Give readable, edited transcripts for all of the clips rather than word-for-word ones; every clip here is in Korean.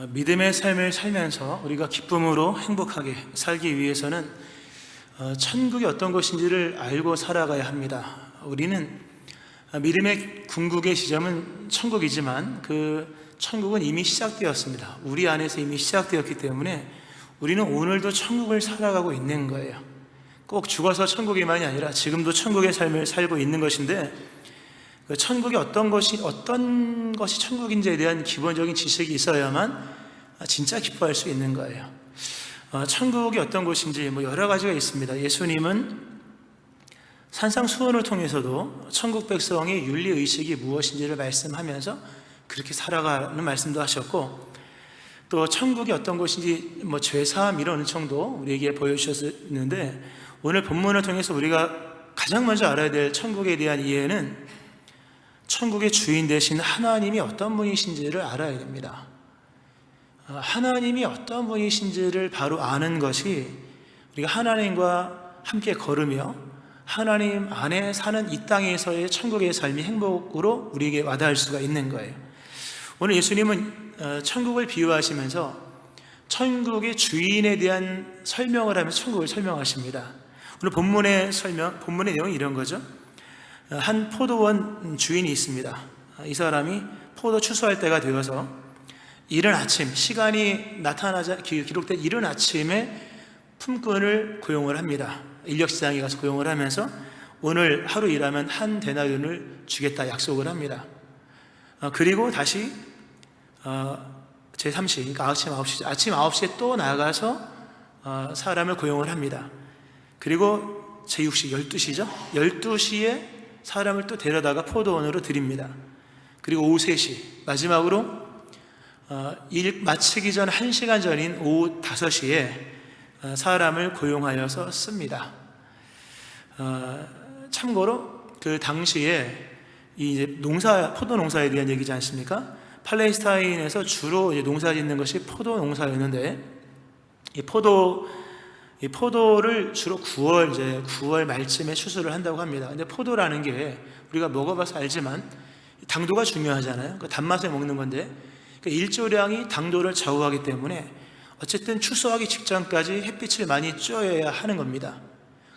믿음의 삶을 살면서 우리가 기쁨으로 행복하게 살기 위해서는 천국이 어떤 것인지를 알고 살아가야 합니다. 우리는 믿음의 궁극의 지점은 천국이지만 그 천국은 이미 시작되었습니다. 우리 안에서 이미 시작되었기 때문에 우리는 오늘도 천국을 살아가고 있는 거예요. 꼭 죽어서 천국이만이 아니라 지금도 천국의 삶을 살고 있는 것인데, 그 천국이 어떤 것이 천국인지에 대한 기본적인 지식이 있어야만 진짜 기뻐할 수 있는 거예요. 천국이 어떤 곳인지 여러 가지가 있습니다. 예수님은 산상수훈을 통해서도 천국 백성의 윤리의식이 무엇인지를 말씀하면서 그렇게 살아가는 말씀도 하셨고, 또 천국이 어떤 곳인지 죄사함 이런 정도 우리에게 보여주셨는데, 오늘 본문을 통해서 우리가 가장 먼저 알아야 될 천국에 대한 이해는 천국의 주인 되신 하나님이 어떤 분이신지를 알아야 됩니다. 하나님이 어떤 분이신지를 바로 아는 것이 우리가 하나님과 함께 걸으며 하나님 안에 사는 이 땅에서의 천국의 삶이 행복으로 우리에게 와닿을 수가 있는 거예요. 오늘 예수님은 천국을 비유하시면서 천국의 주인에 대한 설명을 하면서 천국을 설명하십니다. 오늘 본문의 내용은 이런 거죠. 한 포도원 주인이 있습니다. 이 사람이 포도 추수할 때가 되어서 이른 아침, 시간이 나타나자 기록된 이른 아침에 품꾼을 고용을 합니다. 인력시장에 가서 고용을 하면서 오늘 하루 일하면 한 데나리온을 주겠다 약속을 합니다. 그리고 다시 제3시, 그러니까 아침 9시에 또 나가서 사람을 고용을 합니다. 그리고 제6시, 12시죠. 12시에 사람을 또 데려다가 포도원으로 드립니다. 그리고 오후 3시, 마지막으로 일 마치기 전 1시간 전인 오후 5시에 사람을 고용하여서 씁니다. 참고로 그 당시에 이제 포도 농사에 대한 얘기지 않습니까? 팔레스타인에서 주로 이제 농사 짓는 것이 포도 농사였는데, 이 포도를 주로 9월 말쯤에 추수를 한다고 합니다. 근데 포도라는 게 우리가 먹어봐서 알지만 당도가 중요하잖아요. 그 단맛에 먹는 건데, 그 일조량이 당도를 좌우하기 때문에 어쨌든 추수하기 직전까지 햇빛을 많이 쬐어야 하는 겁니다.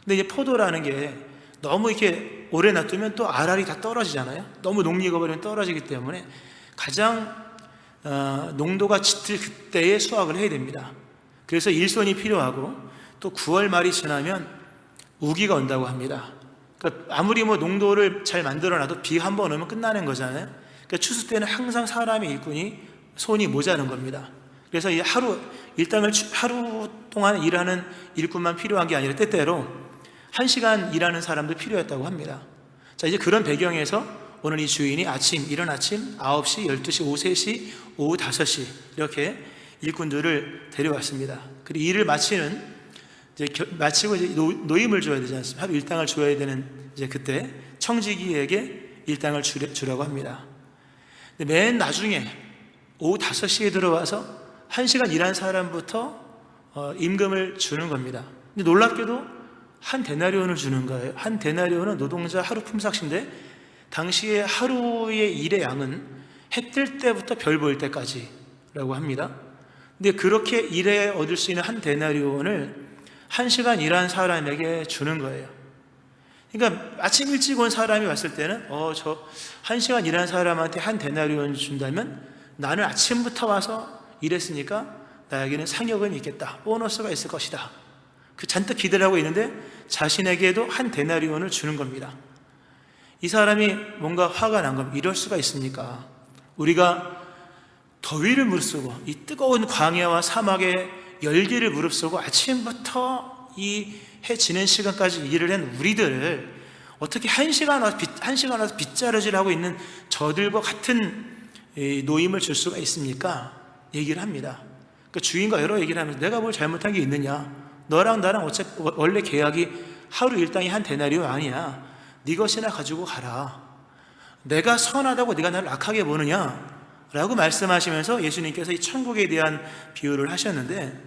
근데 이제 포도라는 게 너무 이렇게 오래 놔두면 또 알알이 다 떨어지잖아요. 너무 녹익어버리면 떨어지기 때문에 가장 농도가 짙을 그때에 수확을 해야 됩니다. 그래서 일손이 필요하고, 또 9월 말이 지나면 우기가 온다고 합니다. 그러니까 아무리 농도를 잘 만들어놔도 비 한 번 오면 끝나는 거잖아요. 그러니까 추수 때는 항상 사람의 일꾼이 손이 모자란 겁니다. 그래서 이 일당을 하루 동안 일하는 일꾼만 필요한 게 아니라 때때로 1시간 일하는 사람도 필요했다고 합니다. 자, 이제 그런 배경에서 오늘 이 주인이 이른 아침 9시, 12시, 오후 3시, 오후 5시 이렇게 일꾼들을 데려왔습니다. 그리고 일을 마치고 이제 노임을 줘야 되지 않습니까? 하루 일당을 줘야 되는 이제 그때 청지기에게 일당을 주라고 합니다. 근데 맨 나중에 오후 5시에 들어와서 1시간 일한 사람부터 임금을 주는 겁니다. 근데 놀랍게도 한 데나리온을 주는 거예요. 한 데나리온은 노동자 하루 품삯인데, 당시에 하루의 일의 양은 해 뜰 때부터 별 보일 때까지라고 합니다. 근데 그렇게 일해 얻을 수 있는 한 데나리온을 1시간 일한 사람에게 주는 거예요. 그러니까 아침 일찍 온 사람이 왔을 때는 저 1시간 일한 사람한테 한 데나리온 준다면 나는 아침부터 와서 일했으니까 나에게는 상여금이 있겠다, 보너스가 있을 것이다, 그 잔뜩 기대를 하고 있는데 자신에게도 한 데나리온을 주는 겁니다. 이 사람이 뭔가 화가 난 겁니다. 이럴 수가 있습니까? 우리가 더위를 무릅쓰고 이 뜨거운 광야와 사막의 열기를 무릅쓰고 아침부터 이 해 지는 시간까지 일을 한 우리들을 어떻게 1시간 와서 빗자루질하고 있는 저들과 같은 노임을 줄 수가 있습니까? 얘기를 합니다. 그 주인과 여러 얘기를 하면서 내가 뭘 잘못한 게 있느냐, 너랑 나랑 어차피 원래 계약이 하루 일당이 한 데나리온 아니야, 네 것이나 가지고 가라, 내가 선하다고 네가 나를 악하게 보느냐 라고 말씀하시면서 예수님께서 이 천국에 대한 비유를 하셨는데,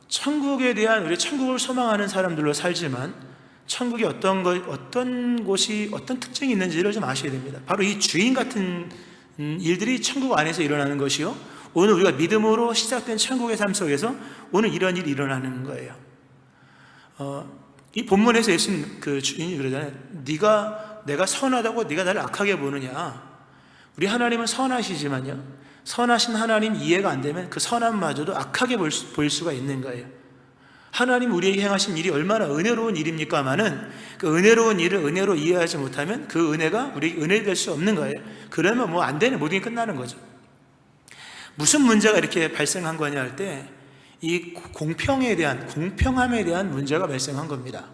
천국에 대한, 우리 천국을 소망하는 사람들로 살지만 천국이 어떤 곳이 어떤 특징이 있는지를 좀 아셔야 됩니다. 바로 이 주인 같은 일들이 천국 안에서 일어나는 것이요, 오늘 우리가 믿음으로 시작된 천국의 삶 속에서 오늘 이런 일이 일어나는 거예요. 이 본문에서 예수님 그 주인이 그러잖아요. 내가 선하다고 네가 나를 악하게 보느냐. 우리 하나님은 선하시지만요, 선하신 하나님 이해가 안 되면 그 선함마저도 악하게 보일 수가 있는 거예요. 하나님 우리에게 행하신 일이 얼마나 은혜로운 일입니까마는 그 은혜로운 일을 은혜로 이해하지 못하면 그 은혜가 우리에게 은혜될 수 없는 거예요. 그러면 뭐 안 되네, 모든 게 끝나는 거죠. 무슨 문제가 이렇게 발생한 거냐 할 때 이 공평함에 대한 문제가 발생한 겁니다.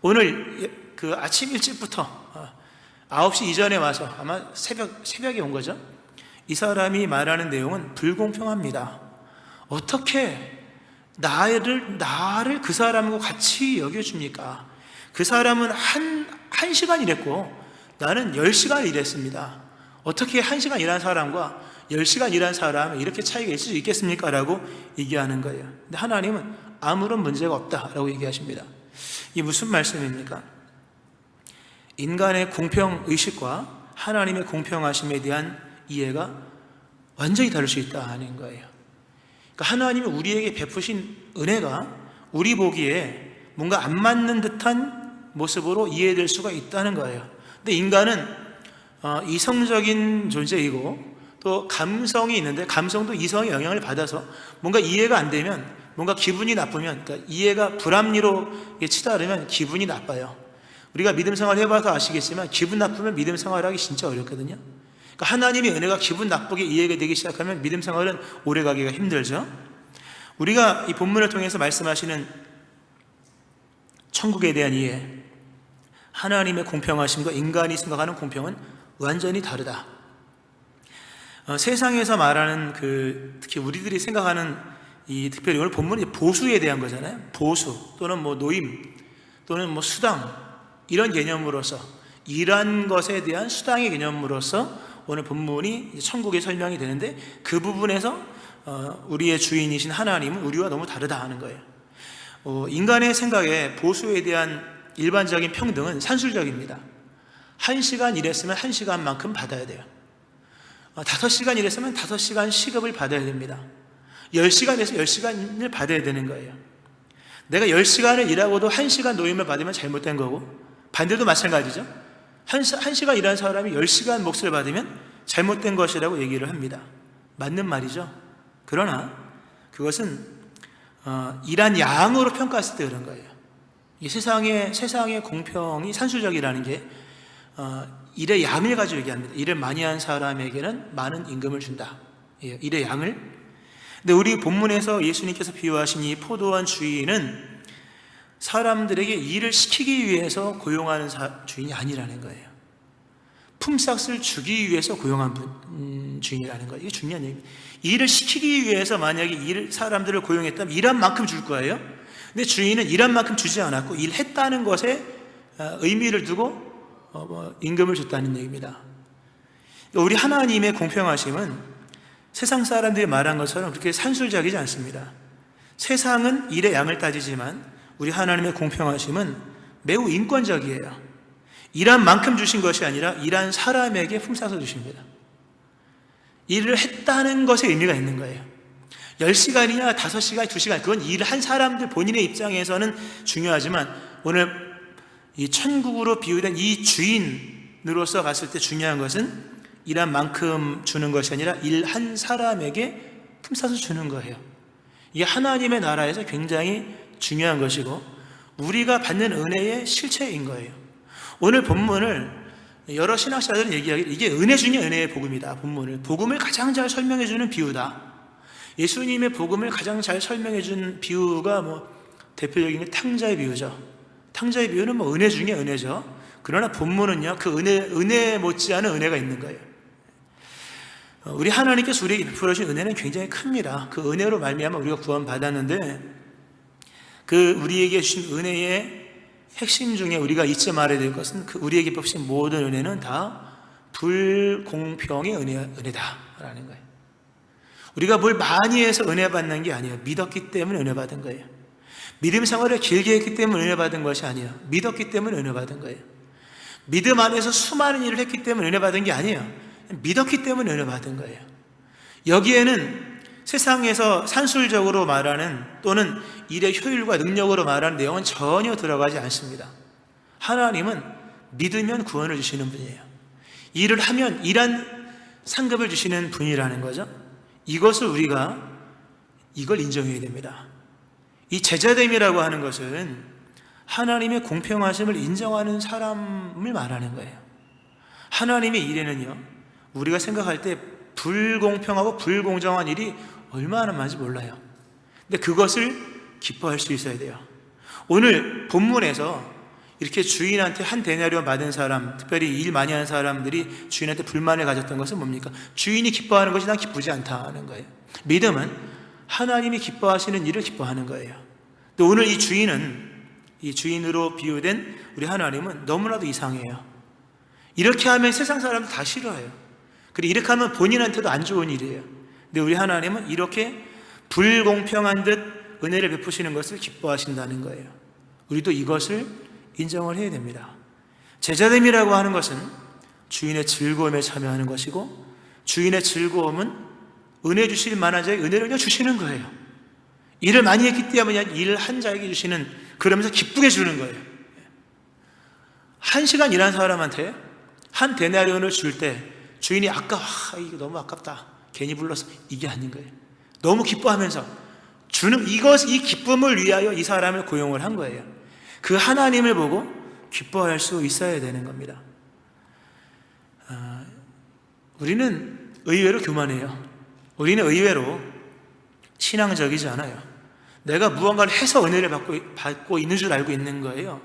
오늘 그 아침 일찍부터 9시 이전에 와서 아마 새벽에 온 거죠. 이 사람이 말하는 내용은 불공평합니다. 어떻게 나를 그 사람과 같이 여겨줍니까? 그 사람은 한 시간 일했고 나는 10시간 일했습니다. 어떻게 1시간 일한 사람과 10시간 일한 사람이 이렇게 차이가 있을 수 있겠습니까? 라고 얘기하는 거예요. 근데 하나님은 아무런 문제가 없다라고 얘기하십니다. 이게 무슨 말씀입니까? 인간의 공평의식과 하나님의 공평하심에 대한 이해가 완전히 다를 수 있다는 거예요. 그러니까 하나님이 우리에게 베푸신 은혜가 우리 보기에 뭔가 안 맞는 듯한 모습으로 이해될 수가 있다는 거예요. 근데 인간은 이성적인 존재이고 또 감성이 있는데, 감성도 이성의 영향을 받아서 뭔가 이해가 안 되면, 뭔가 기분이 나쁘면, 그러니까 이해가 불합리로 치달으면 기분이 나빠요. 우리가 믿음 생활 해봐서 아시겠지만 기분 나쁘면 믿음 생활하기 진짜 어렵거든요. 그러니까 하나님의 은혜가 기분 나쁘게 이해가 되기 시작하면 믿음 생활은 오래가기가 힘들죠. 우리가 이 본문을 통해서 말씀하시는 천국에 대한 이해, 하나님의 공평하심과 인간이 생각하는 공평은 완전히 다르다. 세상에서 말하는 특히 우리들이 생각하는 특별히 오늘 본문이 보수에 대한 거잖아요. 보수 또는 뭐 노임 또는 뭐 수당, 이런 개념으로서, 일한 것에 대한 수당의 개념으로서 오늘 본문이 천국의 설명이 되는데, 그 부분에서 우리의 주인이신 하나님은 우리와 너무 다르다 하는 거예요. 인간의 생각에 보수에 대한 일반적인 평등은 산술적입니다. 1시간 일했으면 1시간만큼 받아야 돼요. 5시간 일했으면 5시간 시급을 받아야 됩니다. 10시간 일해서 10시간을 받아야 되는 거예요. 내가 10시간을 일하고도 1시간 노임을 받으면 잘못된 거고, 반대도 마찬가지죠. 1시간 일한 사람이 10시간 몫을 받으면 잘못된 것이라고 얘기를 합니다. 맞는 말이죠. 그러나 그것은 일한 양으로 평가했을 때 그런 거예요. 이 세상의 공평이 산술적이라는 게 일의 양을 가지고 얘기합니다. 일을 많이 한 사람에게는 많은 임금을 준다. 일의 양을. 근데 우리 본문에서 예수님께서 비유하신 이 포도원 주인은 사람들에게 일을 시키기 위해서 고용하는 주인이 아니라는 거예요. 품삯을 주기 위해서 고용한 주인이라는 거예요. 이게 중요한 얘기입니다. 일을 시키기 위해서 만약에 사람들을 고용했다면 일한 만큼 줄 거예요. 근데 주인은 일한 만큼 주지 않았고 일했다는 것에 의미를 두고 임금을 줬다는 얘기입니다. 우리 하나님의 공평하심은 세상 사람들이 말한 것처럼 그렇게 산술적이지 않습니다. 세상은 일의 양을 따지지만 우리 하나님의 공평하심은 매우 인권적이에요. 일한 만큼 주신 것이 아니라 일한 사람에게 품삯을 주십니다. 일을 했다는 것에 의미가 있는 거예요. 10시간이냐 5시간, 2시간, 그건 일한 사람들 본인의 입장에서는 중요하지만 오늘 이 천국으로 비유된 이 주인으로서 봤을 때 중요한 것은 일한 만큼 주는 것이 아니라 일한 사람에게 품삯을 주는 거예요. 이게 하나님의 나라에서 굉장히 중요한 것이고 우리가 받는 은혜의 실체인 거예요. 오늘 본문을 여러 신학자들은 얘기하기를 이게 은혜 중에 은혜의 복음이다. 복음을 가장 잘 설명해 주는 비유다. 예수님의 복음을 가장 잘 설명해 준 비유가 대표적인 게 탕자의 비유죠. 탕자의 비유는 은혜 중에 은혜죠. 그러나 본문은요, 그 은혜 못지않은 은혜가 있는 거예요. 우리 하나님께서 우리에게 베풀어 주신 은혜는 굉장히 큽니다. 그 은혜로 말미암아 우리가 구원받았는데, 그 우리에게 주신 은혜의 핵심 중에 우리가 잊지 말아야 될 것은 그 우리에게 베푸신 모든 은혜는 다 불공평의 은혜다라는 거예요. 우리가 뭘 많이 해서 은혜 받는 게 아니에요. 믿었기 때문에 은혜 받은 거예요. 믿음 생활을 길게 했기 때문에 은혜 받은 것이 아니에요. 믿었기 때문에 은혜 받은 거예요. 믿음 안에서 수많은 일을 했기 때문에 은혜 받은 게 아니에요. 믿었기 때문에 은혜 받은 거예요. 여기에는 세상에서 산술적으로 말하는 또는 일의 효율과 능력으로 말하는 내용은 전혀 들어가지 않습니다. 하나님은 믿으면 구원을 주시는 분이에요. 일을 하면 일한 상급을 주시는 분이라는 거죠. 이것을 우리가 이걸 인정해야 됩니다. 이 제자됨이라고 하는 것은 하나님의 공평하심을 인정하는 사람을 말하는 거예요. 하나님의 일에는요, 우리가 생각할 때 불공평하고 불공정한 일이 얼마나 많은지 몰라요. 근데 그것을 기뻐할 수 있어야 돼요. 오늘 본문에서 이렇게 주인한테 한 데나리온 받은 사람, 특별히 일 많이 하는 사람들이 주인한테 불만을 가졌던 것은 뭡니까? 주인이 기뻐하는 것이 난 기쁘지 않다는 거예요. 믿음은 하나님이 기뻐하시는 일을 기뻐하는 거예요. 또 오늘 이 주인은, 이 주인으로 비유된 우리 하나님은 너무나도 이상해요. 이렇게 하면 세상 사람들 다 싫어해요. 그리고 이렇게 하면 본인한테도 안 좋은 일이에요. 근데 우리 하나님은 이렇게 불공평한 듯 은혜를 베푸시는 것을 기뻐하신다는 거예요. 우리도 이것을 인정을 해야 됩니다. 제자됨이라고 하는 것은 주인의 즐거움에 참여하는 것이고, 주인의 즐거움은 은혜 주실 만한 자에게 은혜를 그냥 주시는 거예요. 일을 많이 했기 때문에 일을 한 자에게 주시는, 그러면서 기쁘게 주는 거예요. 1시간 일한 사람한테 한 데나리온을 줄 때 주인이 이거 너무 아깝다, 괜히 불러서, 이게 아닌 거예요. 너무 기뻐하면서 주는 이 기쁨을 위하여 이 사람을 고용을 한 거예요. 그 하나님을 보고 기뻐할 수 있어야 되는 겁니다. 우리는 의외로 교만해요. 우리는 의외로 신앙적이지 않아요. 내가 무언가를 해서 은혜를 받고 있는 줄 알고 있는 거예요.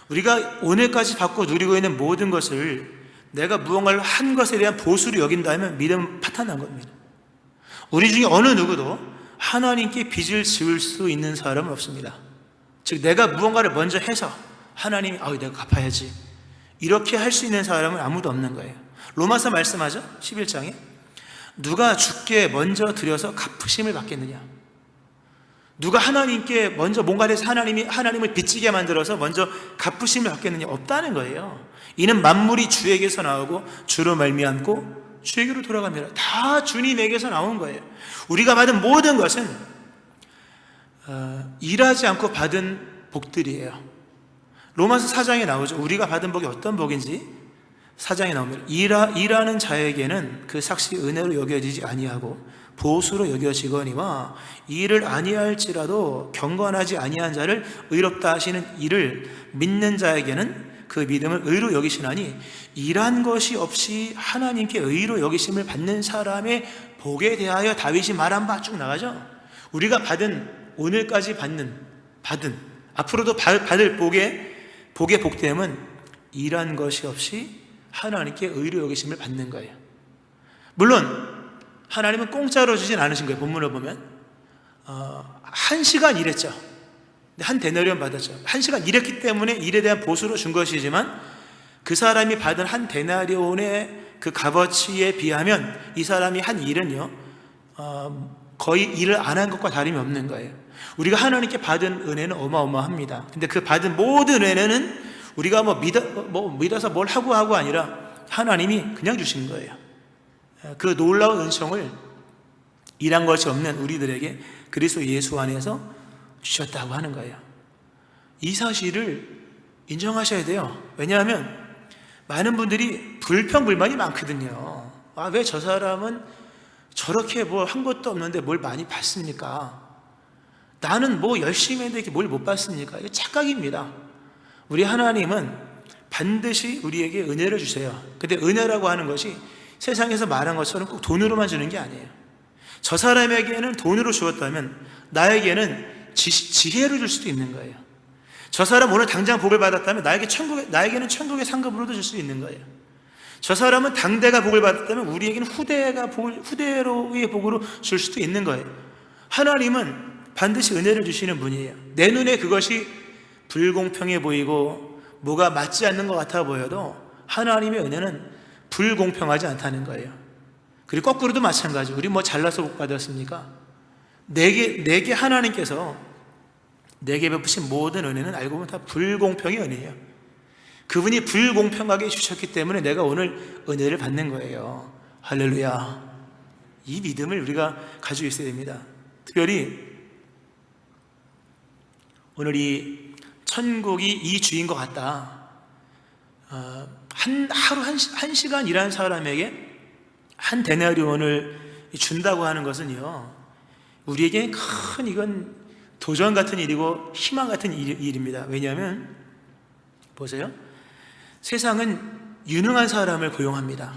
우리가 오늘까지 받고 누리고 있는 모든 것을 내가 무언가를 한 것에 대한 보수로 여긴다면 믿음은 파탄난 겁니다. 우리 중에 어느 누구도 하나님께 빚을 지을 수 있는 사람은 없습니다. 즉 내가 무언가를 먼저 해서 하나님이 내가 갚아야지, 이렇게 할 수 있는 사람은 아무도 없는 거예요. 로마서 말씀하죠. 11장에 누가 주께 먼저 드려서 갚으심을 받겠느냐. 누가 하나님께 먼저 뭔가를 해서 하나님을 빚지게 만들어서 먼저 갚으심을 받겠느냐. 없다는 거예요. 이는 만물이 주에게서 나오고 주로 말미암고 주에게로 돌아갑니다. 다 주님에게서 나온 거예요. 우리가 받은 모든 것은 일하지 않고 받은 복들이에요. 로마서 4장에 나오죠. 우리가 받은 복이 어떤 복인지 4장에 나옵니다. 일하는 자에게는 그 삭시 은혜로 여겨지지 아니하고 보수로 여겨지거니와 일을 아니할지라도 경건하지 아니한 자를 의롭다 하시는 이를 믿는 자에게는 그 믿음을 의로 여기시나니, 일한 것이 없이 하나님께 의로 여기심을 받는 사람의 복에 대하여 다윗이 말한 바 쭉 나가죠. 우리가 오늘까지 받은 앞으로도 받을 복의 복됨은 일한 것이 없이 하나님께 의로 여기심을 받는 거예요. 물론 하나님은 공짜로 주진 않으신 거예요. 본문을 보면 1시간 일했죠. 한 데나리온 받았죠. 1시간 일했기 때문에 일에 대한 보수로 준 것이지만, 그 사람이 받은 한 데나리온의 그 값어치에 비하면 이 사람이 한 일은요 거의 일을 안 한 것과 다름이 없는 거예요. 우리가 하나님께 받은 은혜는 어마어마합니다. 근데 그 받은 모든 은혜는 우리가 믿어서 뭘 하고 아니라 하나님이 그냥 주신 거예요. 그 놀라운 은총을 일한 것이 없는 우리들에게 그리스도 예수 안에서 주셨다고 하는 거예요. 이 사실을 인정하셔야 돼요. 왜냐하면 많은 분들이 불평불만이 많거든요. 왜 저 사람은 저렇게 한 것도 없는데 뭘 많이 받습니까? 나는 열심히 했는데 뭘 못 받습니까? 이거 착각입니다. 우리 하나님은 반드시 우리에게 은혜를 주세요. 근데 은혜라고 하는 것이 세상에서 말한 것처럼 꼭 돈으로만 주는 게 아니에요. 저 사람에게는 돈으로 주었다면 나에게는 지혜로 줄 수도 있는 거예요. 저 사람 오늘 당장 복을 받았다면 나에게는 천국의 상급으로도 줄 수 있는 거예요. 저 사람은 당대가 복을 받았다면 우리에게는 후대로의 복으로 줄 수도 있는 거예요. 하나님은 반드시 은혜를 주시는 분이에요. 내 눈에 그것이 불공평해 보이고 뭐가 맞지 않는 것 같아 보여도 하나님의 은혜는 불공평하지 않다는 거예요. 그리고 거꾸로도 마찬가지. 우리 잘나서 복 받았습니까? 내게 하나님께서 내게 베푸신 모든 은혜는 알고 보면 다 불공평의 은혜예요. 그분이 불공평하게 주셨기 때문에 내가 오늘 은혜를 받는 거예요. 할렐루야. 이 믿음을 우리가 가지고 있어야 됩니다. 특별히 오늘 이 천국이 이 주인 것 같다. 하루 한 시간 일하는 사람에게 한 데나리온을 준다고 하는 것은요, 우리에게 큰 이건 도전 같은 일이고 희망 같은 일입니다. 왜냐하면 보세요. 세상은 유능한 사람을 고용합니다.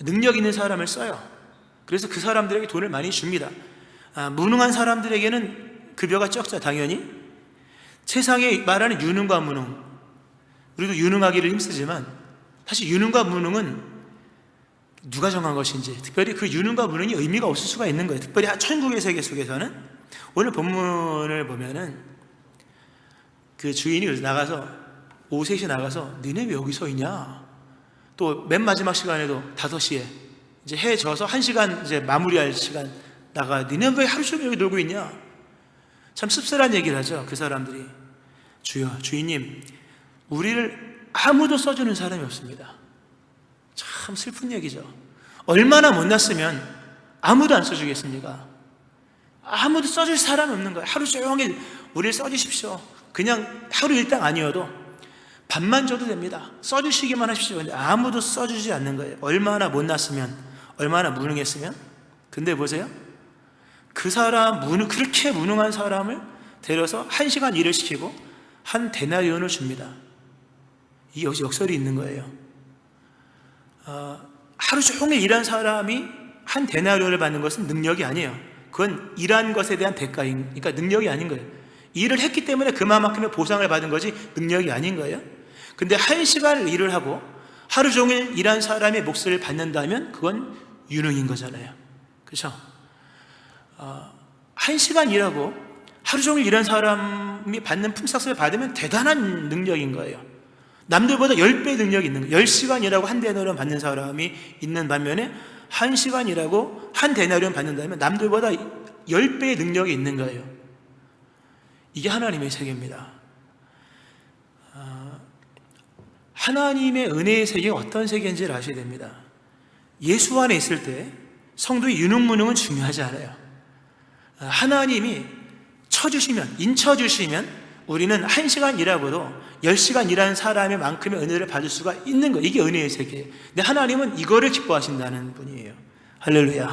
능력 있는 사람을 써요. 그래서 그 사람들에게 돈을 많이 줍니다. 무능한 사람들에게는 급여가 적죠, 당연히. 세상에 말하는 유능과 무능, 우리도 유능하기를 힘쓰지만 사실 유능과 무능은 누가 정한 것인지, 특별히 그 유능과 무능이 의미가 없을 수가 있는 거예요. 특별히 천국의 세계 속에서는. 오늘 본문을 보면은 그 주인이 나가서 오후 3시에 나가서 너네 왜 여기 서 있냐? 또 맨 마지막 시간에도 5시에 이제 해 져서 1시간 이제 마무리할 시간 나가 너네 왜 하루 종일 여기 놀고 있냐? 참 씁쓸한 얘기를 하죠. 그 사람들이. 주여, 주인님, 우리를 아무도 써주는 사람이 없습니다. 참 슬픈 얘기죠. 얼마나 못났으면 아무도 안 써주겠습니까? 아무도 써줄 사람이 없는 거예요. 하루 종일 우리를 써주십시오. 그냥 하루 일당 아니어도 밥만 줘도 됩니다. 써주시기만 하십시오. 근데 아무도 써주지 않는 거예요. 얼마나 못났으면, 얼마나 무능했으면. 근데 보세요. 그 사람, 그렇게 무능한 사람을 데려서 1시간 일을 시키고 한 데나리온을 줍니다. 이 역설이 있는 거예요. 하루 종일 일한 사람이 한 데나리온을 받는 것은 능력이 아니에요. 그건 일한 것에 대한 대가니까 능력이 아닌 거예요. 일을 했기 때문에 그만큼의 보상을 받은 거지 능력이 아닌 거예요. 근데 1시간을 일을 하고 하루 종일 일한 사람의 몫을 받는다면 그건 유능인 거잖아요. 그렇죠? 1시간 일하고 하루 종일 일한 사람이 받는 품삯을 받으면 대단한 능력인 거예요. 남들보다 10배 능력이 있는 거예요. 10시간 일하고 한 데나리온 받는 사람이 있는 반면에 1시간 일하고 한 데나리온 받는다면 남들보다 10배의 능력이 있는 거예요. 이게 하나님의 세계입니다. 하나님의 은혜의 세계가 어떤 세계인지를 아셔야 됩니다. 예수 안에 있을 때 성도의 유능무능은 중요하지 않아요. 하나님이 쳐주시면, 인쳐주시면 우리는 1시간 일하고도 10시간 일하는 사람의 만큼의 은혜를 받을 수가 있는 거예요. 이게 은혜의 세계예요. 근데 하나님은 이거를 기뻐하신다는 분이에요. 할렐루야.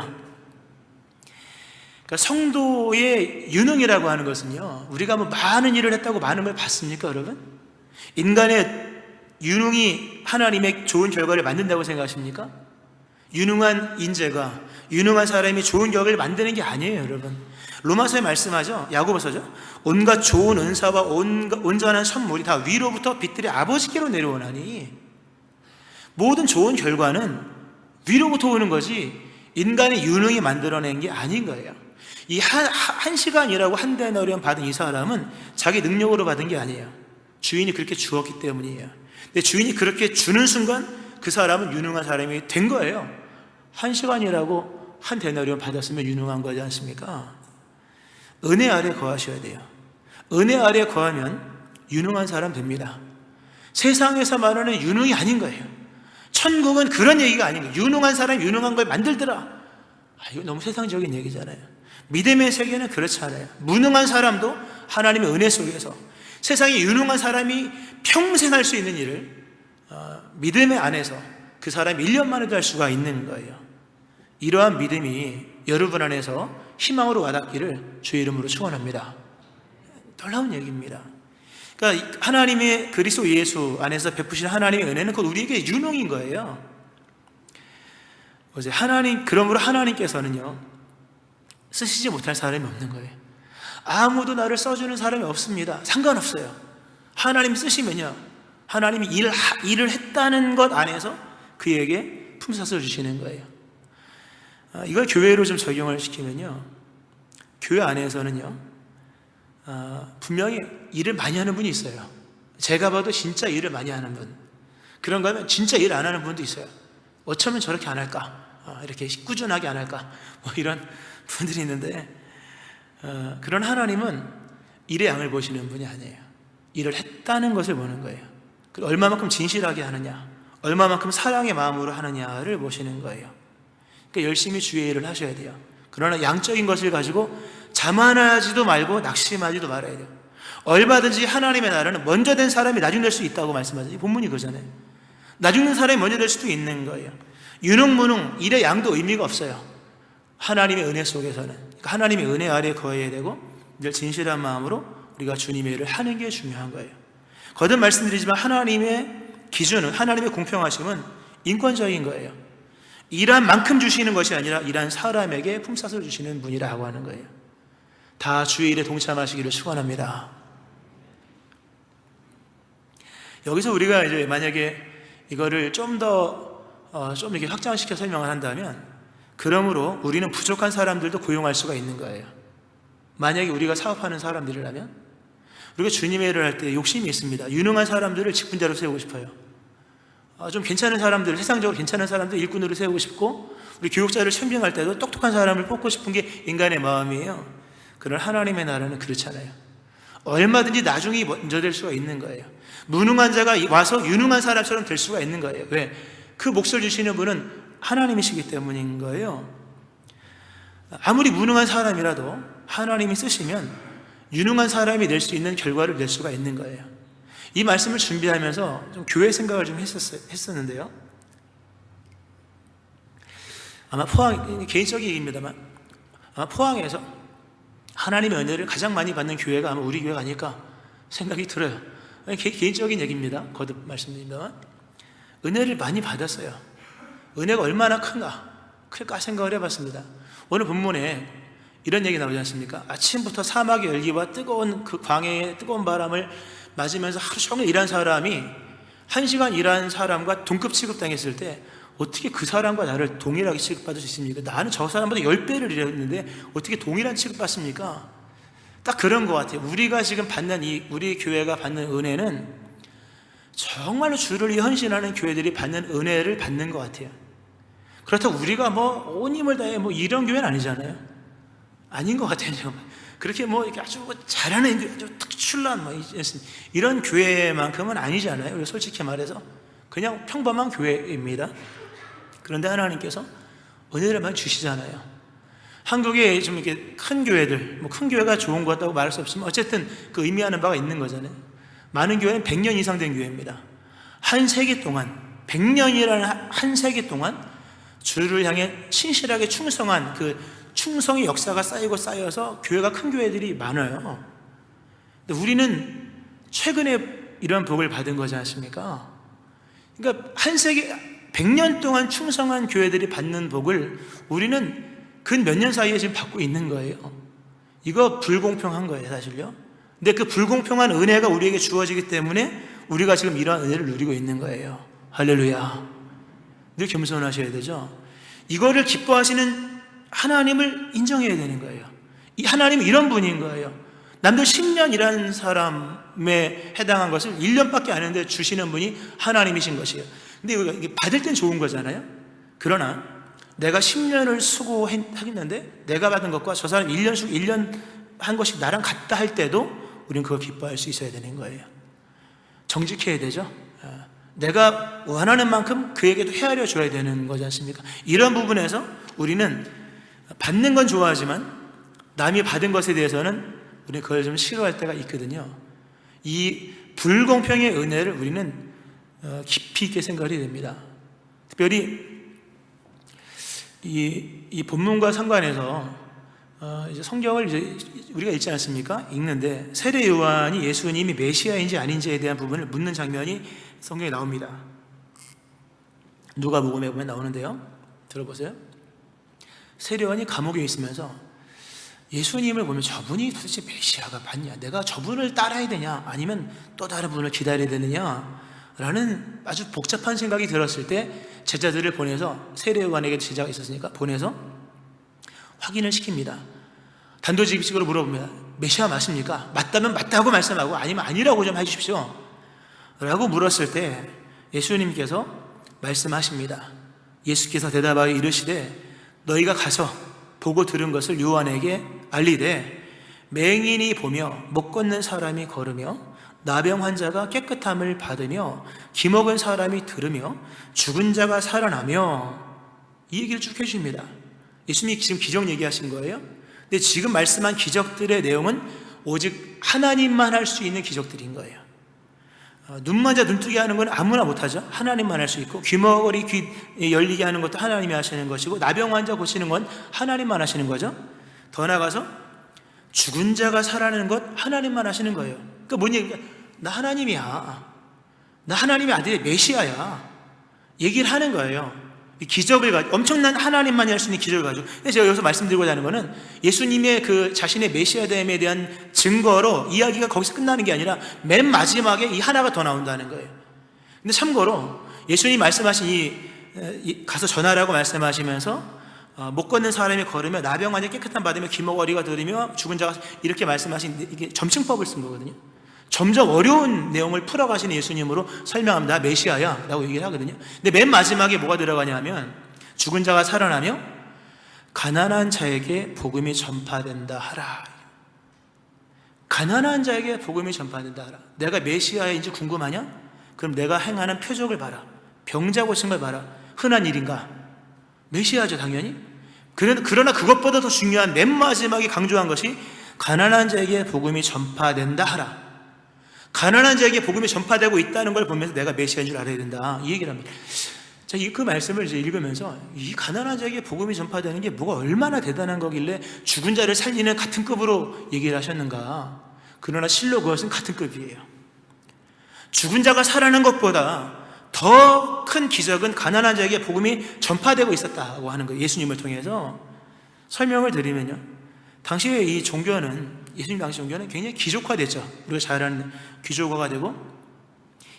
그러니까 성도의 유능이라고 하는 것은요, 우리가 뭐 많은 일을 했다고 많은 걸 받습니까, 여러분? 인간의 유능이 하나님의 좋은 결과를 만든다고 생각하십니까? 유능한 인재가, 유능한 사람이 좋은 결과를 만드는 게 아니에요, 여러분. 로마서에 말씀하죠. 야고보서죠. 온갖 좋은 은사와 온전한 선물이 다 위로부터 빛들의 아버지께로 내려오나니, 모든 좋은 결과는 위로부터 오는 거지 인간의 유능이 만들어낸 게 아닌 거예요. 이 한 시간이라고 한 데나리온 받은 이 사람은 자기 능력으로 받은 게 아니에요. 주인이 그렇게 주었기 때문이에요. 근데 주인이 그렇게 주는 순간 그 사람은 유능한 사람이 된 거예요. 1시간이라고 한 데나리온 받았으면 유능한 거지 않습니까? 은혜 아래 거하셔야 돼요. 은혜 아래 거하면 유능한 사람 됩니다. 세상에서 말하는 유능이 아닌 거예요. 천국은 그런 얘기가 아닌 거예요. 유능한 사람이 유능한 걸 만들더라. 이거 너무 세상적인 얘기잖아요. 믿음의 세계는 그렇지 않아요. 무능한 사람도 하나님의 은혜 속에서 세상에 유능한 사람이 평생 할 수 있는 일을 믿음의 안에서 그 사람이 1년 만에도 할 수가 있는 거예요. 이러한 믿음이 여러분 안에서 희망으로 와닿기를 주의 이름으로 축원합니다. 놀라운 얘기입니다. 그러니까 하나님의 그리스도 예수 안에서 베푸신 하나님의 은혜는 곧 우리에게 유능인 거예요. 그러므로 하나님께서는요, 쓰시지 못할 사람이 없는 거예요. 아무도 나를 써주는 사람이 없습니다. 상관없어요. 하나님 쓰시면요, 하나님이 일을 했다는 것 안에서 그에게 품삯을 주시는 거예요. 이걸 교회로 좀 적용을 시키면요, 교회 안에서는요, 분명히 일을 많이 하는 분이 있어요. 제가 봐도 진짜 일을 많이 하는 분. 그런가 하면 진짜 일 안 하는 분도 있어요. 어쩌면 저렇게 안 할까? 이렇게 꾸준하게 안 할까? 뭐 이런 분들이 있는데, 그런 하나님은 일의 양을 보시는 분이 아니에요. 일을 했다는 것을 보는 거예요. 얼마만큼 진실하게 하느냐, 얼마만큼 사랑의 마음으로 하느냐를 보시는 거예요. 그러니까 열심히 주의 일을 하셔야 돼요. 그러나 양적인 것을 가지고 자만하지도 말고 낙심하지도 말아야 돼요. 얼마든지 하나님의 나라는 먼저 된 사람이 나중 될 수 있다고 말씀하죠. 이 본문이 그러잖아요. 나중 된 사람이 먼저 될 수도 있는 거예요. 유능무능 일의 양도 의미가 없어요. 하나님의 은혜 속에서는, 그러니까 하나님의 은혜 아래에 거해야 되고 늘 진실한 마음으로 우리가 주님의 일을 하는 게 중요한 거예요. 거듭 말씀드리지만 하나님의 기준은, 하나님의 공평하심은 인권적인 거예요. 일한 만큼 주시는 것이 아니라 일한 사람에게 품삯을 주시는 분이라고 하는 거예요. 다 주의 일에 동참하시기를 축원합니다. 여기서 우리가 이제 만약에 이거를 좀 이렇게 확장시켜 설명을 한다면, 그러므로 우리는 부족한 사람들도 고용할 수가 있는 거예요. 만약에 우리가 사업하는 사람들이라면, 우리가 주님의 일을 할 때 욕심이 있습니다. 유능한 사람들을 직분자로 세우고 싶어요. 좀 괜찮은 사람들, 세상적으로 괜찮은 사람들 일꾼으로 세우고 싶고, 우리 교육자를 선빙할 때도 똑똑한 사람을 뽑고 싶은 게 인간의 마음이에요. 그러나 하나님의 나라는 그렇잖아요. 얼마든지 나중에 먼저 될 수가 있는 거예요. 무능한 자가 와서 유능한 사람처럼 될 수가 있는 거예요. 왜? 그 몫을 주시는 분은 하나님이시기 때문인 거예요. 아무리 무능한 사람이라도 하나님이 쓰시면 유능한 사람이 낼 수 있는 결과를 낼 수가 있는 거예요. 이 말씀을 준비하면서 좀 교회 생각을 좀 했었는데요. 아마 개인적인 얘기입니다만, 아마 포항에서 하나님의 은혜를 가장 많이 받는 교회가 아마 우리 교회가 아닐까 생각이 들어요. 개인적인 얘기입니다. 거듭 말씀드립니다만, 은혜를 많이 받았어요. 은혜가 얼마나 클까 생각을 해봤습니다. 오늘 본문에 이런 얘기 나오지 않습니까? 아침부터 사막의 열기와 뜨거운 그 광해의 뜨거운 바람을 맞으면서 하루 종일 일한 사람이 1시간 일한 사람과 동급 취급당했을 때 어떻게 그 사람과 나를 동일하게 취급받을 수 있습니까? 나는 저 사람보다 10배를 일했는데 어떻게 동일한 취급받습니까? 딱 그런 것 같아요. 우리가 지금 받는 우리 교회가 받는 은혜는 정말로 주를 위해 헌신하는 교회들이 받는 은혜를 받는 것 같아요. 그렇다고 우리가 온 힘을 다해 이런 교회는 아니잖아요. 아닌 것 같아요. 그렇게 이렇게 아주 잘하는 교회, 아주 특출난 이런 교회만큼은 아니잖아요. 솔직히 말해서 그냥 평범한 교회입니다. 그런데 하나님께서 은혜를 많이 주시잖아요. 한국에 좀 이렇게 큰 교회들, 큰 교회가 좋은 것 같다고 말할 수 없지만 어쨌든 그 의미하는 바가 있는 거잖아요. 많은 교회는 100년 이상 된 교회입니다. 한 세기 동안, 100년이라는 한 세기 동안 주를 향해 신실하게 충성한 그 충성의 역사가 쌓여서 교회가 큰 교회들이 많아요. 근데 우리는 최근에 이런 복을 받은 거지 않습니까? 그러니까 한 세기, 100년 동안 충성한 교회들이 받는 복을 우리는 근 몇 년 사이에 지금 받고 있는 거예요. 이거 불공평한 거예요, 사실요. 근데 그 불공평한 은혜가 우리에게 주어지기 때문에 우리가 지금 이러한 은혜를 누리고 있는 거예요. 할렐루야. 늘 겸손하셔야 되죠. 이거를 기뻐하시는 하나님을 인정해야 되는 거예요. 이 하나님은 이런 분인 거예요. 남들 10년 일하는 사람에 해당한 것을 1년밖에 안 했는데 주시는 분이 하나님이신 것이에요. 근데 이게 받을 땐 좋은 거잖아요. 그러나 내가 10년을 수고했는데 내가 받은 것과 저 사람 1년 한 것이 나랑 같다 할 때도 우리는 그걸 기뻐할 수 있어야 되는 거예요. 정직해야 되죠. 내가 원하는 만큼 그에게도 헤아려 줘야 되는 거지 않습니까? 이런 부분에서 우리는 받는 건 좋아하지만 남이 받은 것에 대해서는 우리는 그걸 좀 싫어할 때가 있거든요. 이 불공평의 은혜를 우리는 깊이 있게 생각을 해야 됩니다. 특별히 이 본문과 상관해서 이제 성경을 이제 우리가 읽지 않습니까? 읽는데 세례 요한이 예수님이 메시아인지 아닌지에 대한 부분을 묻는 장면이 성경에 나옵니다. 누가복음에 보면 나오는데요. 들어보세요. 세례 요한이 감옥에 있으면서 예수님을 보면 저분이 도대체 메시아가 맞냐? 내가 저분을 따라야 되냐? 아니면 또 다른 분을 기다려야 되느냐? 라는 아주 복잡한 생각이 들었을 때 제자들을 보내서 세례 요한에게 제자가 있었으니까 보내서 확인을 시킵니다. 단도직입적으로 물어봅니다. 메시아 맞습니까? 맞다면 맞다고 말씀하고 아니면 아니라고 좀 해주십시오 라고 물었을 때 예수님께서 말씀하십니다. 예수께서 대답하여 이르시되 너희가 가서 보고 들은 것을 요한에게 알리되 맹인이 보며 못 걷는 사람이 걸으며 나병 환자가 깨끗함을 받으며 기먹은 사람이 들으며 죽은 자가 살아나며, 이 얘기를 쭉 해주십니다. 예수님이 지금 기적 얘기하신 거예요. 근데 지금 말씀한 기적들의 내용은 오직 하나님만 할 수 있는 기적들인 거예요. 눈 맞아 눈뜨게 하는 건 아무나 못하죠. 하나님만 할 수 있고, 귀머거리 귀 열리게 하는 것도 하나님이 하시는 것이고, 나병 환자 고치는 건 하나님만 하시는 거죠. 더 나아가서 죽은 자가 살아나는 것 하나님만 하시는 거예요. 그러니까 뭔 얘기냐, 나 하나님이야, 나 하나님의 아들의 메시아야, 얘기를 하는 거예요. 이 기적을 가지고, 엄청난 하나님만이 할 수 있는 기적을 가지고. 제가 여기서 말씀드리고자 하는 것은 예수님의 그 자신의 메시아됨에 대한 증거로 이야기가 거기서 끝나는 게 아니라 맨 마지막에 이 하나가 더 나온다는 거예요. 근데 참고로 예수님이 말씀하신 가서 전하라고 말씀하시면서 못 걷는 사람이 걸으며 나병 환자 깨끗함 받으며 기머거리가 들으며 죽은 자가, 이렇게 말씀하신 이게 점층법을 쓴 거거든요. 점점 어려운 내용을 풀어가시는 예수님으로 설명합니다. 메시아야 라고 얘기를 하거든요. 근데 맨 마지막에 뭐가 들어가냐면 죽은 자가 살아나며 가난한 자에게 복음이 전파된다 하라. 가난한 자에게 복음이 전파된다 하라. 내가 메시아인지 궁금하냐? 그럼 내가 행하는 표적을 봐라. 병자 고친 걸 봐라. 흔한 일인가? 메시아죠, 당연히. 그러나 그것보다 더 중요한 맨 마지막에 강조한 것이 가난한 자에게 복음이 전파된다 하라. 가난한 자에게 복음이 전파되고 있다는 걸 보면서 내가 메시아인 줄 알아야 된다, 이 얘기를 합니다. 자, 그 말씀을 이제 읽으면서 이 가난한 자에게 복음이 전파되는 게 뭐가 얼마나 대단한 거길래 죽은 자를 살리는 같은 급으로 얘기를 하셨는가. 그러나 실로 그것은 같은 급이에요. 죽은 자가 살아난 것보다 더 큰 기적은 가난한 자에게 복음이 전파되고 있었다고 하는 거예요. 예수님을 통해서 설명을 드리면요, 당시의 이 종교는, 예수님 당시 종교는 굉장히 귀족화됐죠. 우리가 잘 아는 귀족화가 되고,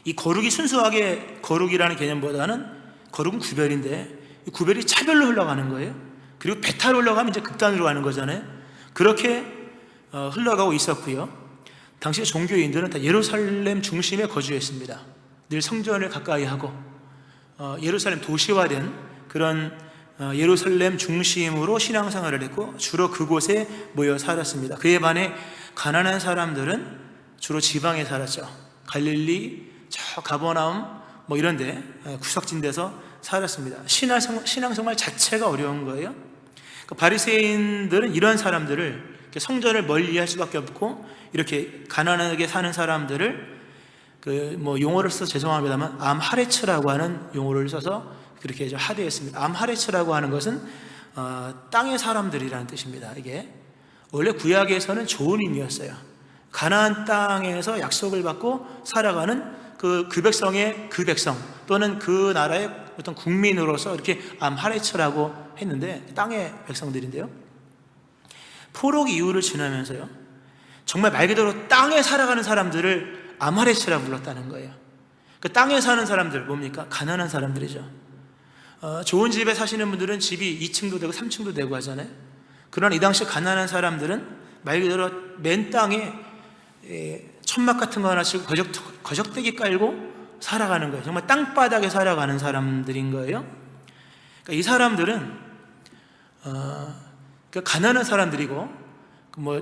이 거룩이 순수하게 거룩이라는 개념보다는 거룩은 구별인데, 이 구별이 차별로 흘러가는 거예요. 그리고 배타로 흘러가면 이제 극단으로 가는 거잖아요. 그렇게 흘러가고 있었고요. 당시 종교인들은 다 예루살렘 중심에 거주했습니다. 늘 성전을 가까이 하고 예루살렘 도시화된 그런 예루살렘 중심으로 신앙생활을 했고, 주로 그곳에 모여 살았습니다. 그에 반해 가난한 사람들은 주로 지방에 살았죠. 갈릴리, 저 가버나움 뭐 이런데 구석진 데서 살았습니다. 신앙생활 자체가 어려운 거예요. 바리새인들은 이런 사람들을, 성전을 멀리할 수밖에 없고 이렇게 가난하게 사는 사람들을 용어를 써서 죄송합니다만 암하레츠라고 하는 용어를 써서 그렇게 하대했습니다. 암하레츠라고 하는 것은 땅의 사람들이라는 뜻입니다. 이게 원래 구약에서는 좋은 의미였어요. 가나안 땅에서 약속을 받고 살아가는 그 백성의 그 백성, 또는 그 나라의 어떤 국민으로서 이렇게 암하레츠라고 했는데, 땅의 백성들인데요, 포로기 이후를 지나면서요, 정말 말 그대로 땅에 살아가는 사람들을 암하레츠라 불렀다는 거예요. 그 땅에 사는 사람들 뭡니까? 가난한 사람들이죠. 좋은 집에 사시는 분들은 집이 2층도 되고 3층도 되고 하잖아요. 그러나 이 당시 가난한 사람들은 말 그대로 맨 땅에 천막 같은 거 하나 치고 거적대기 깔고 살아가는 거예요. 정말 땅바닥에 살아가는 사람들인 거예요. 그러니까 이 사람들은 가난한 사람들이고,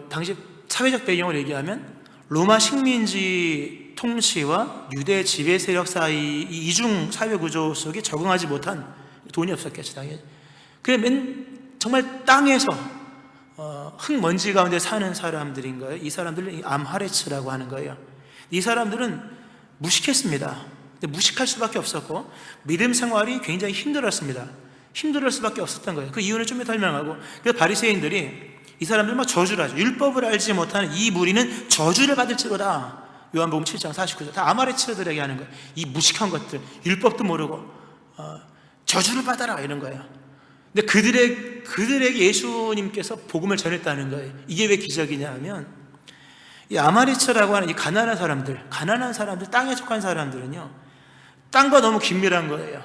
당시 사회적 배경을 얘기하면 로마 식민지 통치와 유대 지배 세력 사이 이 이중 사회 구조 속에 적응하지 못한, 돈이 없었겠죠, 당연히. 정말 땅에서 흙먼지 가운데 사는 사람들인 거예요. 이 사람들은 암하레츠라고 하는 거예요. 이 사람들은 무식했습니다. 근데 무식할 수밖에 없었고, 믿음 생활이 굉장히 힘들었습니다. 힘들 수밖에 없었던 거예요. 그 이유는 좀 이따 설명하고, 그래서 바리새인들이 이 사람들 막 저주를 하죠. 율법을 알지 못하는 이 무리는 저주를 받을지로다. 요한복음 7장 49절. 다 아마레츠들에게 하는 거예요. 이 무식한 것들, 율법도 모르고 저주를 받아라, 이런 거예요. 근데 그들에게 예수님께서 복음을 전했다는 거예요. 이게 왜 기적이냐 하면, 이 아마레츠라고 하는 이 가난한 사람들, 땅에 속한 사람들은요, 땅과 너무 긴밀한 거예요.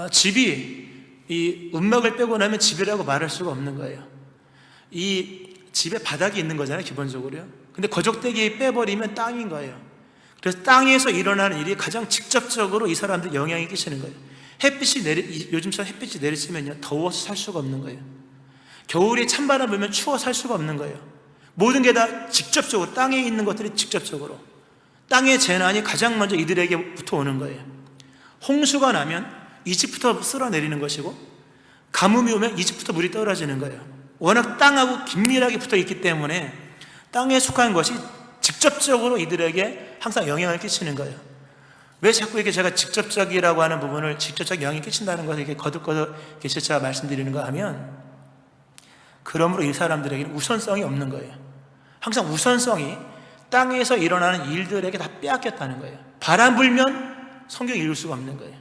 집이 이 움막을 빼고 나면 집이라고 말할 수가 없는 거예요. 이 집에 바닥이 있는 거잖아요, 기본적으로요. 근데 거적대기 빼버리면 땅인 거예요. 그래서 땅에서 일어나는 일이 가장 직접적으로 이 사람들 영향이 끼치는 거예요. 요즘처럼 햇빛이 내리치면요, 더워서 살 수가 없는 거예요. 겨울에 찬바람 불면 추워 살 수가 없는 거예요. 모든 게 다 직접적으로, 땅에 있는 것들이 직접적으로. 땅의 재난이 가장 먼저 이들에게부터 오는 거예요. 홍수가 나면 이집부터 쓸어내리는 것이고, 가뭄이 오면 이집부터 물이 떨어지는 거예요. 워낙 땅하고 긴밀하게 붙어 있기 때문에 땅에 속한 것이 직접적으로 이들에게 항상 영향을 끼치는 거예요. 왜 자꾸 이렇게 제가 직접적이라고 하는 부분을 직접적 영향이 끼친다는 것을 이렇게 거듭거듭 이렇게 제가 말씀드리는가 하면, 그러므로 이 사람들에게는 우선성이 없는 거예요. 항상 우선성이 땅에서 일어나는 일들에게 다 빼앗겼다는 거예요. 바람 불면 성경 읽을 수가 없는 거예요.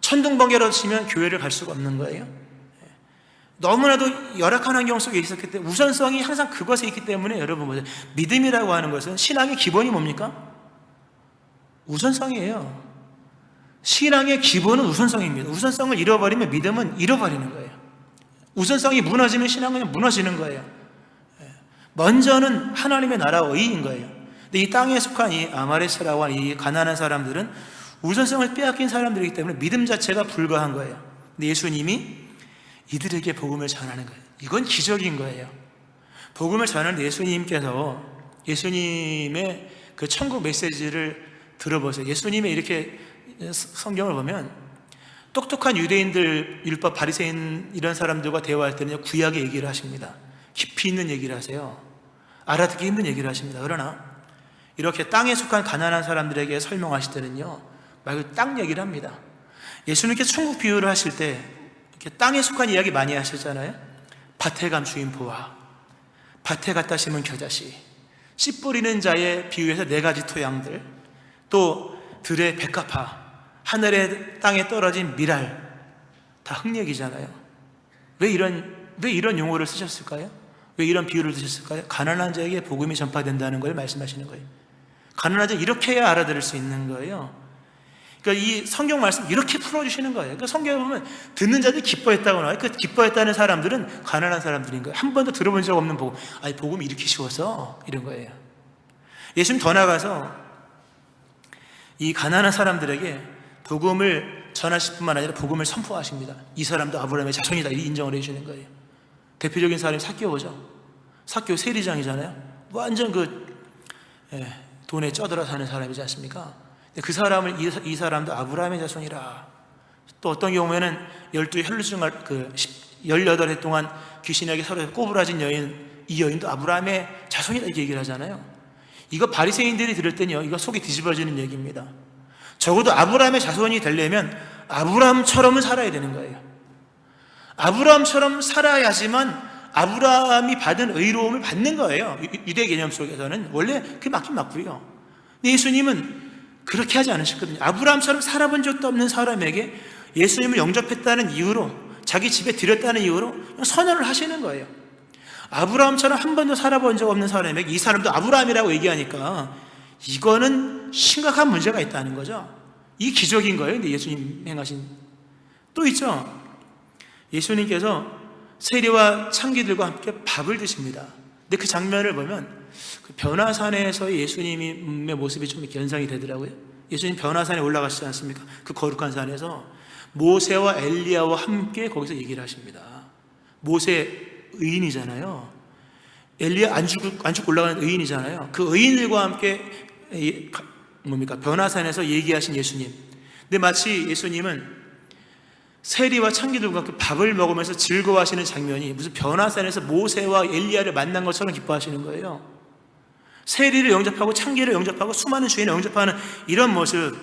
천둥번개로 치면 교회를 갈 수가 없는 거예요. 너무나도 열악한 환경 속에 있었기 때문에 우선성이 항상 그것에 있기 때문에, 여러분 보세요. 믿음이라고 하는 것은 신앙의 기본이 뭡니까? 우선성이에요. 신앙의 기본은 우선성입니다. 우선성을 잃어버리면 믿음은 잃어버리는 거예요. 우선성이 무너지면 신앙은 무너지는 거예요. 먼저는 하나님의 나라와 의인 거예요. 근데 이 땅에 속한 이 아마레스라고 하는 이 가난한 사람들은 우선성을 빼앗긴 사람들이기 때문에 믿음 자체가 불가한 거예요. 근데 예수님이 이들에게 복음을 전하는 거예요. 이건 기적인 거예요. 복음을 전하는 예수님께서 예수님의 그 천국 메시지를 들어보세요. 예수님의 이렇게 성경을 보면 똑똑한 유대인들, 율법 바리새인 이런 사람들과 대화할 때는 구약의 얘기를 하십니다. 깊이 있는 얘기를 하세요. 알아듣기 힘든 얘기를 하십니다. 그러나 이렇게 땅에 속한 가난한 사람들에게 설명하실 때는요, 말 그대로 땅 얘기를 합니다. 예수님께서 천국 비유를 하실 때 이렇게 땅에 속한 이야기 많이 하셨잖아요. 밭에 감 주인 보아, 밭에 갖다 심은 겨자씨, 씨 뿌리는 자의 비유에서 4가지 토양들, 또 들의 백합화, 하늘의 땅에 떨어진 미랄, 다 흙얘기잖아요. 왜 이런 용어를 쓰셨을까요? 왜 이런 비유를 드셨을까요? 가난한 자에게 복음이 전파된다는 걸 말씀하시는 거예요. 가난한 자 이렇게 해야 알아들을 수 있는 거예요. 그러니까 이 성경 말씀 이렇게 풀어주시는 거예요. 그러니까 성경에 보면 듣는 자들이 기뻐했다고 나와요. 그 기뻐했다는 사람들은 가난한 사람들인 거예요. 한 번도 들어본 적 없는 복음. 아니, 복음이 이렇게 쉬워서 이런 거예요. 예수님 더 나가서 이 가난한 사람들에게 복음을 전하실 뿐만 아니라 복음을 선포하십니다. 이 사람도 아브라함의 자손이다, 이 인정을 해주시는 거예요. 대표적인 사람이 삭개오죠. 삭개오 세리장이잖아요. 완전 돈에 쩌들어 사는 사람이지 않습니까? 근데 그 사람을 이 사람도 아브라함의 자손이라. 또 어떤 경우에는 12 혈루증 18해 동안 귀신에게 서로 꼬부라진 여인, 이 여인도 아브라함의 자손이다, 이렇게 얘기를 하잖아요. 이거 바리새인들이 들을 때는요, 이거 속이 뒤집어지는 얘기입니다. 적어도 아브라함의 자손이 되려면 아브라함처럼은 살아야 되는 거예요. 아브라함처럼 살아야지만 아브라함이 받은 의로움을 받는 거예요. 유대 개념 속에서는 원래 그게 맞긴 맞고요. 근데 예수님은 그렇게 하지 않으셨거든요. 아브라함처럼 살아본 적도 없는 사람에게 예수님을 영접했다는 이유로, 자기 집에 들였다는 이유로 선언을 하시는 거예요. 아브라함처럼 한 번도 살아본 적 없는 사람에게 이 사람도 아브라함이라고 얘기하니까 이거는 심각한 문제가 있다는 거죠. 이 기적인 거예요. 근데 예수님 행하신 또 있죠. 예수님께서 세리와 창기들과 함께 밥을 드십니다. 근데 그 장면을 보면 그 변화산에서의 예수님의 모습이 좀 연상이 되더라고요. 예수님 변화산에 올라가시지 않습니까? 그 거룩한 산에서 모세와 엘리야와 함께 거기서 얘기를 하십니다. 모세 의인이잖아요. 엘리야 안 죽고 올라가는 의인이잖아요. 그 의인들과 함께 변화산에서 얘기하신 예수님. 근데 마치 예수님은 세리와 창기들과 밥을 먹으면서 즐거워하시는 장면이 무슨 변화산에서 모세와 엘리야를 만난 것처럼 기뻐하시는 거예요. 세리를 영접하고 창기를 영접하고 수많은 주인을 영접하는 이런 모습,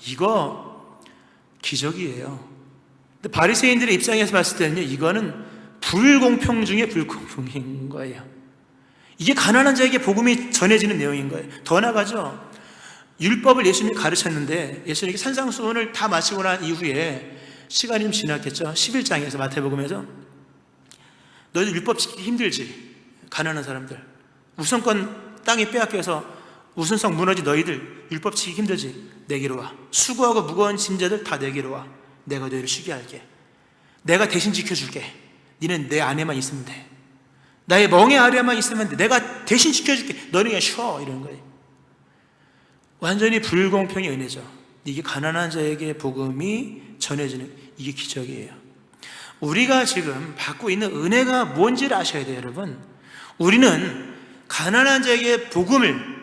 이거 기적이에요. 근데 바리새인들의 입장에서 봤을 때는요, 이거는 불공평 중에 불공평인 거예요. 이게 가난한 자에게 복음이 전해지는 내용인 거예요. 더 나아가죠. 율법을 예수님이 가르쳤는데 예수님이 산상수훈을 다 마치고 난 이후에 시간이 좀 지났겠죠. 11장에서 마태복음에서 너희들 율법 지키기 힘들지? 가난한 사람들, 우선권 땅이 빼앗겨서 우선성 무너진 너희들 율법 지키기 힘들지? 내게로 와. 수고하고 무거운 짐자들 다 내게로 와. 내가 너희를 쉬게 할게. 내가 대신 지켜줄게. 너는 내 안에만 있으면 돼. 나의 멍에 아래만 있으면 돼. 내가 대신 지켜줄게. 너는 그냥 쉬어. 이런 거예요. 완전히 불공평의 은혜죠. 이게 가난한 자에게 복음이 전해지는, 이게 기적이에요. 우리가 지금 받고 있는 은혜가 뭔지를 아셔야 돼요, 여러분. 우리는 가난한 자에게 복음을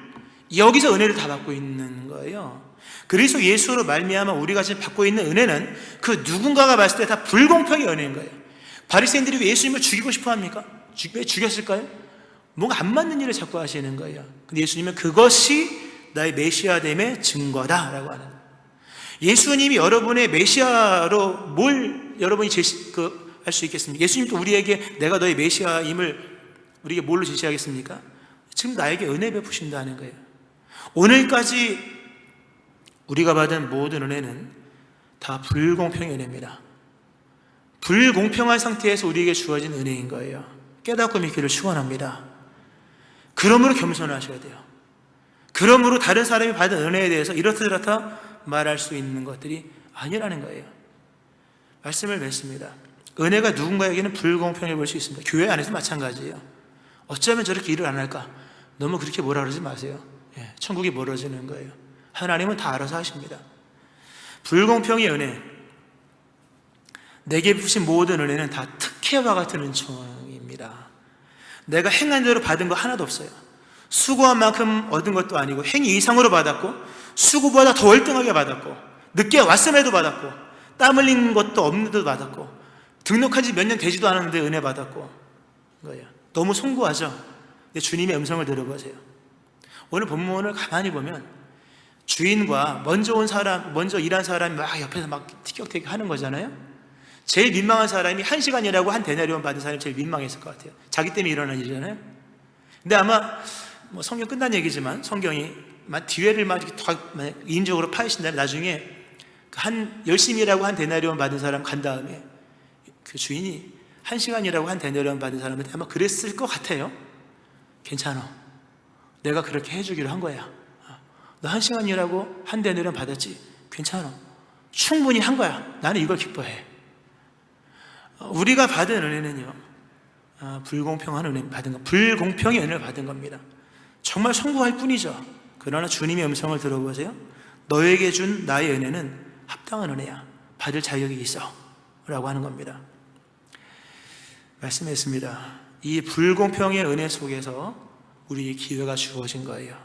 여기서 은혜를 다 받고 있는 거예요. 그리스도 예수로 말미암아 우리가 지금 받고 있는 은혜는 그 누군가가 봤을 때 다 불공평의 은혜인 거예요. 바리새인들이 왜 예수님을 죽이고 싶어 합니까? 왜 죽였을까요? 뭔가 안 맞는 일을 자꾸 하시는 거예요. 근데 예수님은 그것이 나의 메시아됨의 증거다라고 하는 거예요. 예수님이 여러분의 메시아로 뭘 여러분이 할 수 있겠습니까? 예수님도 우리에게 내가 너의 메시아임을 우리에게 뭘로 제시하겠습니까? 지금 나에게 은혜 베푸신다는 거예요. 오늘까지 우리가 받은 모든 은혜는 다 불공평의 은혜입니다. 불공평한 상태에서 우리에게 주어진 은혜인 거예요. 깨닫고 믿기를 축원합니다. 그러므로 겸손하셔야 돼요. 그러므로 다른 사람이 받은 은혜에 대해서 이렇다 저렇다 말할 수 있는 것들이 아니라는 거예요. 말씀을 맺습니다. 은혜가 누군가에게는 불공평해 볼 수 있습니다. 교회 안에서 마찬가지예요. 어쩌면 저렇게 일을 안 할까? 너무 그렇게 뭐라 그러지 마세요. 천국이 멀어지는 거예요. 하나님은 다 알아서 하십니다. 불공평의 은혜, 내게 부신 모든 은혜는 다 특혜와 같은 은총입니다. 내가 행한 대로 받은 거 하나도 없어요. 수고한 만큼 얻은 것도 아니고 행위 이상으로 받았고 수고보다 더 월등하게 받았고 늦게 왔음에도 받았고 땀 흘린 것도 없는데도 받았고 등록한 지 몇 년 되지도 않았는데 은혜 받았고 거예요. 너무 송구하죠? 근데 주님의 음성을 들어보세요. 오늘 본문을 가만히 보면 주인과 먼저 일한 사람이 막 옆에서 막 티격태격 하는 거잖아요. 제일 민망한 사람이 1시간이라고 한 데나리온 받은 사람이 제일 민망했을 것 같아요. 자기 때문에 일어난 일이잖아요. 근데 아마 성경 끝난 얘기지만 성경이 뒤에를 막 인적으로 파이신다면 나중에 열심히 일하고 한 데나리온 받은 사람 간 다음에 그 주인이 1시간이라고 한 데나리온 받은 사람한테 아마 그랬을 것 같아요. 괜찮아. 내가 그렇게 해주기로 한 거야. 너 1시간이라고 한 데나리온 받았지? 괜찮아. 충분히 한 거야. 나는 이걸 기뻐해. 우리가 받은 은혜는요, 불공평한 은혜 받은 거, 불공평의 은혜를 받은 겁니다. 정말 송구할 뿐이죠. 그러나 주님의 음성을 들어보세요. 너에게 준 나의 은혜는 합당한 은혜야. 받을 자격이 있어. 라고 하는 겁니다. 말씀했습니다. 이 불공평의 은혜 속에서 우리의 기회가 주어진 거예요.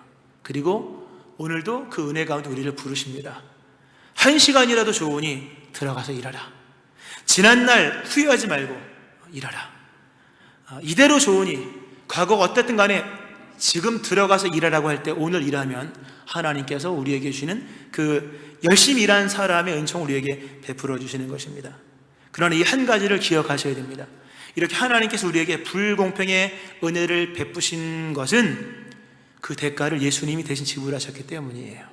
그리고 오늘도 그 은혜 가운데 우리를 부르십니다. 1시간이라도 좋으니 들어가서 일하라. 지난날 후회하지 말고 일하라. 이대로 좋으니 과거가 어땠든 간에 지금 들어가서 일하라고 할 때 오늘 일하면 하나님께서 우리에게 주시는 그 열심히 일한 사람의 은총을 우리에게 베풀어 주시는 것입니다. 그러나 이 한 가지를 기억하셔야 됩니다. 이렇게 하나님께서 우리에게 불공평의 은혜를 베푸신 것은 그 대가를 예수님이 대신 지불하셨기 때문이에요.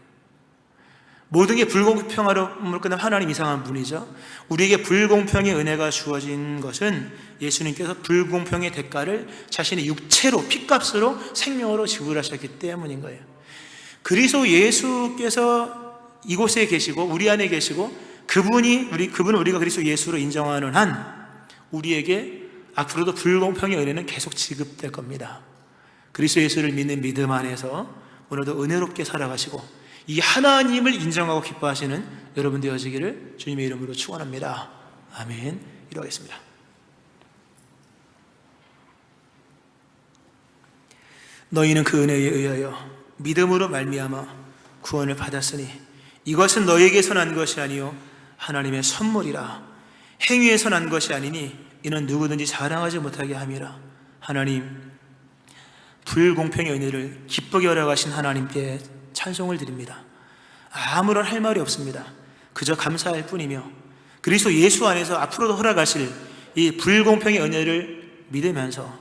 모든 게 불공평함으로 끝난 하나님 이상한 분이죠. 우리에게 불공평의 은혜가 주어진 것은 예수님께서 불공평의 대가를 자신의 육체로 피값으로 생명으로 지불하셨기 때문인 거예요. 그리스도 예수께서 이곳에 계시고 우리 안에 계시고 그분은 우리가 그리스도 예수로 인정하는 한 우리에게 앞으로도 불공평의 은혜는 계속 지급될 겁니다. 그리스도 예수를 믿는 믿음 안에서 오늘도 은혜롭게 살아가시고 이 하나님을 인정하고 기뻐하시는 여러분 되어지기를 주님의 이름으로 축원합니다. 아멘. 기도하겠습니다. 너희는 그 은혜에 의하여 믿음으로 말미암아 구원을 받았으니 이것은 너희에게서 난 것이 아니요 하나님의 선물이라. 행위에서 난 것이 아니니 이는 누구든지 자랑하지 못하게 함이라. 하나님, 불공평의 은혜를 기쁘게 허락하신 하나님께 찬송을 드립니다. 아무런 할 말이 없습니다. 그저 감사할 뿐이며 그리스도 예수 안에서 앞으로도 허락하실 이 불공평의 은혜를 믿으면서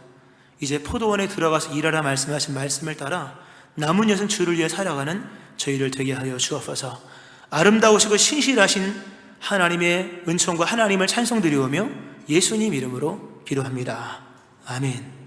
이제 포도원에 들어가서 일하라 말씀하신 말씀을 따라 남은 여생 주를 위해 살아가는 저희를 되게 하여 주옵소서. 아름다우시고 신실하신 하나님의 은총과 하나님을 찬송드리오며 예수님 이름으로 기도합니다. 아멘.